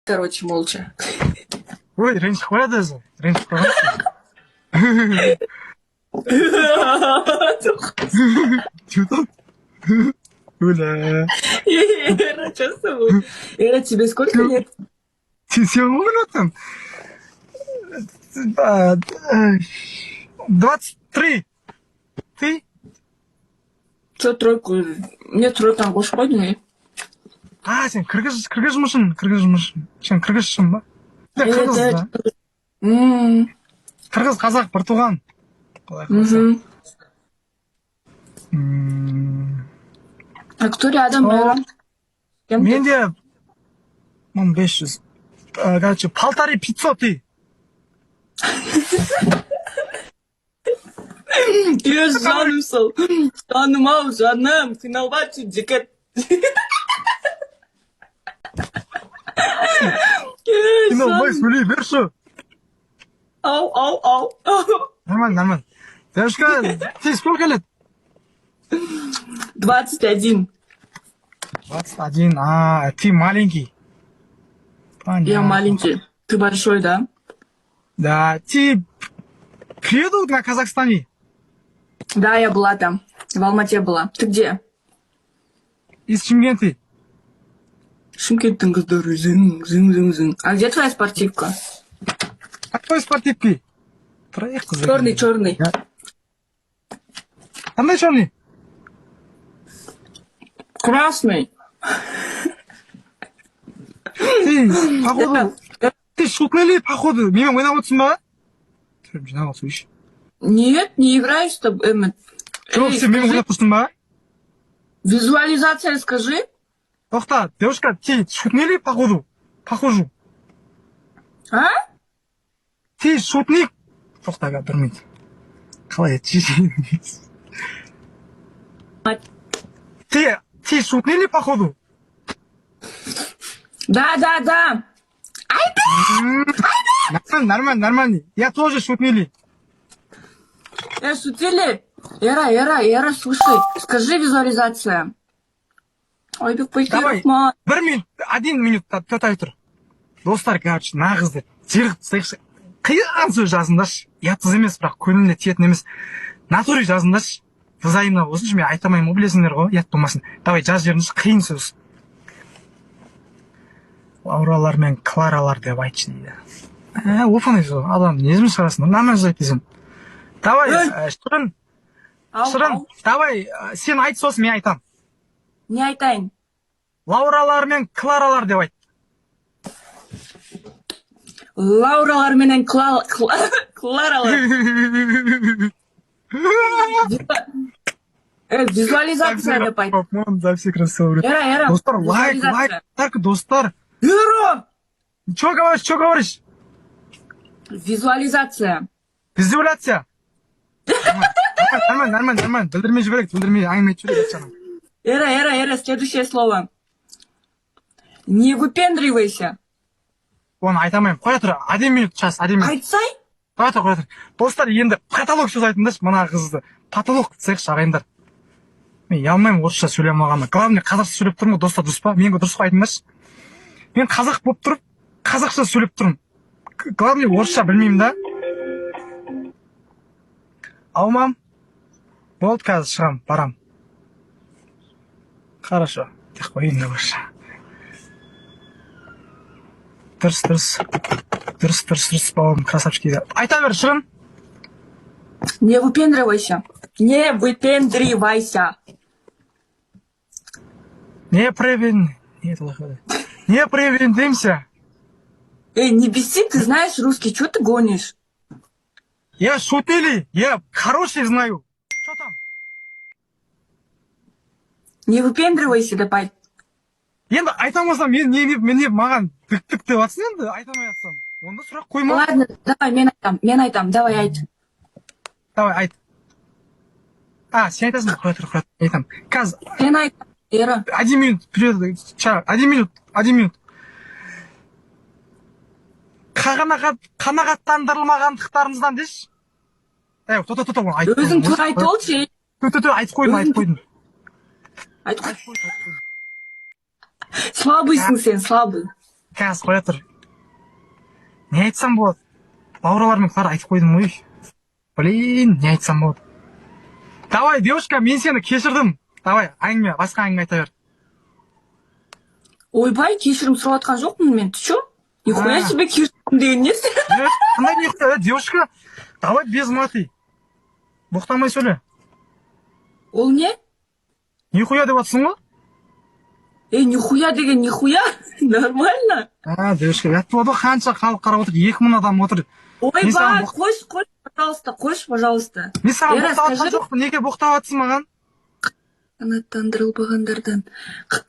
короче, молча. Ой, ренжіп қояды өзі. Ренжіп қойған. Чего там? Оля. Ира, что с тобой? Ира, тебе сколько лет? Сен ғой там? 23. Ты? Че тройку? Мне тройканы қосып қойдың, Сен кыргызмышын. Сен кыргызшын ба? Кыргыз да. Кыргыз, қазақ, бір туған. А кто рядом, Ира? Менде 1500. Короче, 1500 ты. Я жаным сол. Жаным ау, жаным. Қиналбашы, жігіт. Қиналбай сөйлей берші. Ау. Нормально. Девушка, тебе сколько лет? 21. 21. Ты маленький. Понятно. Я маленький. Ты большой, да? Да, ты приеду на Казахстане? Да, я была там. В Алмате была. Ты где? Из Шымкента. Шымкенттің қыздары зың. А где твоя спортивка? Какой спортивки? Черный. Қандай черный? Красный. Ты, походу, ты шутный ли, походу? Менімен ойнап отырсың ба? Түрім жинап алсайшы. Нет, не играю с тобой. Жоқ, сен менімен ойнап тұрсың ба? Визуализация скажи. Тоқта, девушка, ты шутный ли, походу? Похожу. А? Ты шутник? Тоқта, бір минут. Қалай еді? Ты шутный ли, походу? Да. Нормально. Я тоже шутный ли? Шутили? Эра, слушай, скажи визуализация. Ой, Давай, 1 минут тотай тұр. Достар, короче, нағызды. Қиын сөз жазыңдаршы. Ұятсыз емес, бірақ көңіліне тиетін емес. Натуре жазыңдаршы. Взаимно болсыншы, мен айтамаймын, білесіңдер ғой, ұят болмасын. Давай, жаз жеріңізші, қиын сөз. Лауралар мен Кларалар деп айтшы дейді. Оп-оңай сөз, адам, незім шығарасың, нормально жазайық десем. Давай, Шырын, давай, сен айт сосын, мен айтам. Не айтайын. Лауралар мен Кларалар деп айт. Лауралар менен Кларалар. Визуализация деп айт. За все красавы. Эра. Достар, лайк, достар. Эра! Что говоришь? Визуализация. Визуляция. Нормально. Білдірмей жіберек, әңгіме жіберек жаным. Эра, следующее слово. Не выпендривайся. Оны айтамайым. Қоя тұр, 1 минут, час, 1 минут. Айтсай? Қоя тұр. Достар, енді потолок сөз айтыңдаршы, мына қызды. Потолок десекші ағайындар. Мен ұялмаймын орысша сөйлемағанына. Главное, қазақша сөйлеп тұрмын, достар, дұрыс па? Менге дұрыс айтыңдаршы. Мен қазақ болып тұрып, қазақша сөйлеп тұрмын. Главное, орысша білмеймін да. Алмам. Болды, қазір шығам, барам. Хорошо. Тек қойын да көрші. Дұрыс, бауым, красавчики. Айта бер, Шырын. Не выпендривайся. Не превендимся. Не беси, ты знаешь русский, что ты гонишь? Я шутили, я хороший знаю. Что там? Не выпендривайся, давай. Енді айтамасам, мен маған тік деп атсын енді, айтамай атсам. Онда сұрақ қойма. Ладно, давай, мен айтам, давай айт. Давай, айт. Сен айтасың, қоя тұр, айтам. Қазір. Сен айтам, Эра. 1 минут, вперед, 1 минут. Қанағаттандырылмағандықтарыңыздан деші. Тота, айтып қойдым. Өзің тұр айт олшы. Айтып қойдым. Слабыйсың сен, слабый. қазір қоя тұр. Не айтсам болады? Бауырлармен қалар айтып қойдым ғой. Блин, не айтсам болады? Давай, девушка, мен сені кешірдім. Давай, әңгіме, басқа әңгіме айта бер. Ойбай, кешірім сұрап жатқан жоқпын мен. Ты чё? Нихуя себе кешірім деген несі? Қандай не, девушка, давай без маты. Боқтамай сөйле. Ол не? Нихуя деп атсың ғой? Нихуя деген нихуя? Нормально? Девушка, ұят болады ғой, қанша халық қарап отыр, 2000 адам отыр. Ойбай, қойшы, пожалуйста. Мен саған боқтап атқан жоқпын, неге боқтап атсың маған? Қанаттандырылбағандардан.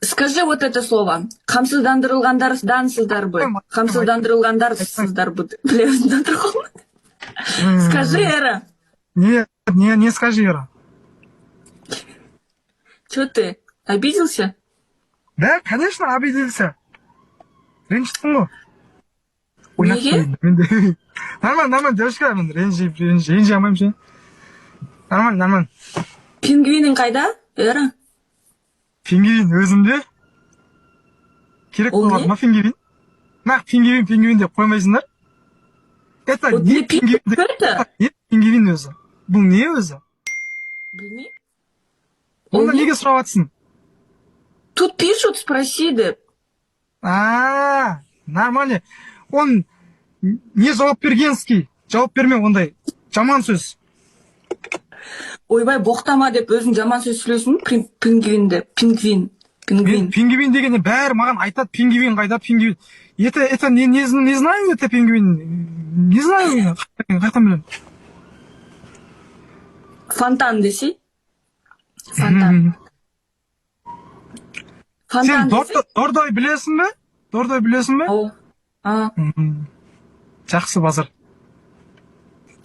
Скажи вот это слово. Қамсыздандырылғандарсыздар бы. Қамсыздандырылғандарсыздар бы. Скажи, Эра. Не скажи, Эра. Чё ты, обиделся? Да, конечно, обиделся. Ренжіттің ғой. Неге? Нормально, девушка, мен ренжи алмаймын ше. Нормально. Пингвинің қайда, Эра? Пингвин өзімде? Керек болады ма пингвин? Нақ пингвин деп қоймайсыңдар? Это не пингвин. Не пингвин өзі. Бұл не өзі? Білмеймін. Онда неге сұрап атсың? Тут пишут, спроси деп. Нормально. Он не жауап бергенский. Жауап берме ондай. Жаман сөз. Ойбай, боқтама деп өзің жаман сөз сөйлесің, пингвин деп. Пингвин. Пингвин дегенде бәрі маған айтады, пингвин қайда, пингвин. Это не знаю, это пингвин. Не знаю. Қайтам білем. Фонтан десей? Фонтан. Сен Дордой білесің бе? Дордой білесің бе? Жақсы базар.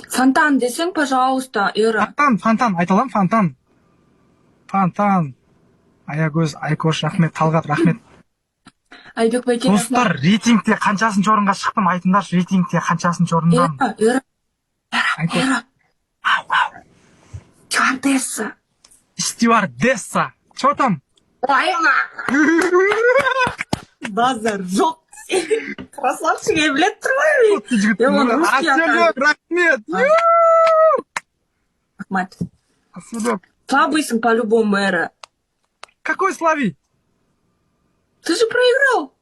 Фонтан десең, пожалуйста, Эра. Фонтан, айталам, фонтан. Фонтан. Аягөз, Айкош, рахмет, Талғат, рахмет. Айбек Байкен. Достар, рейтингте қаншасыншы орынға шықтым, айтыңдаршы, рейтингте қаншасыншы орындан. Эра. Стюардесса. Стюардесса. Чё там? Базар жоқ. Красавчик, я білет тұрмай. Аселек, рахмет. Ахмат. Аселек. Слабыйсың по-любому, Эра. Какой слабый? Ты же проиграл.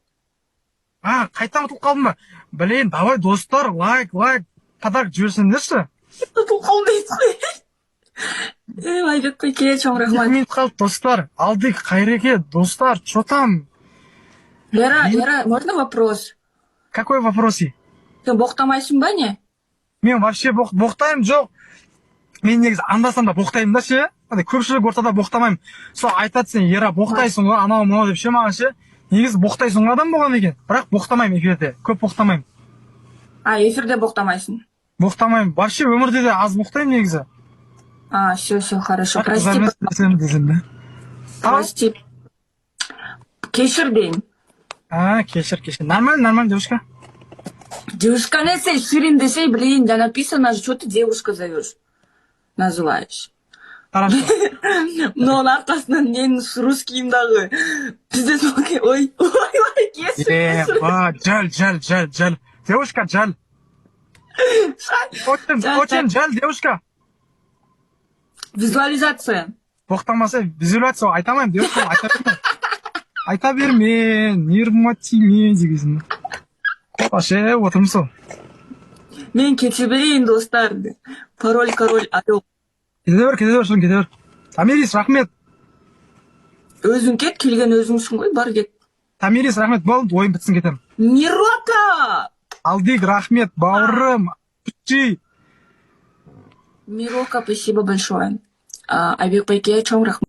Қайта ұтылып қалдым ба? Блин, давай, достар, лайк, подарок жіберсеңдерші. Ұтылып қалдым дейсің. Айбек Байке, чоң рахмат. 2 минут қалды, достар. Алдық, Қайреке, достар, что там? Эра, можно вопрос? Какой вопрос? Сен боқтамайсың ба не? Мен вообще боқтаймын жоқ. Мен негізі андасам да боқтаймын да ше. Көпшілік ортада боқтамаймын. Сол айтады сен, Ера, боқтайсың ғой, анау мынау деп ше маған ше. Негізі боқтайсың ғой адам болған екен. Бірақ боқтамаймын эфирде. Көп боқтамаймын. Эфирде боқтамайсың? Боқтамаймын. Вообще өмірде де аз боқтаймын негізі. Все, хорошо. Прости. Прости. Кешір дейін. Кешір. Нормально, девушка. Девушка не сей, Ширин десей, блин, да написано же, что ты девушка зовешь, называешь. Хорошо. Но он арқасынан ненің русскийімдағы пиздец болған. Ой, кешір. Жал. Девушка, жал. Очень жал, девушка. Визуализация. Боқтамаса, визуализация айтамайым, девушка, айта берме, нервыма тиме дегізім. Ше, отырмыз сол. Мен кете берейін, достар. Король, орел. Кете бер. Тамирис, рахмет. Өзің кет, келген өзіңсің ғой, бар кет. Тамирис, рахмет, болды, ойын бітсін кетем. Мирока! Алдик, рахмет, бауырым. Мирока, спасибо большое. Айбек Байке, чоң рахмат.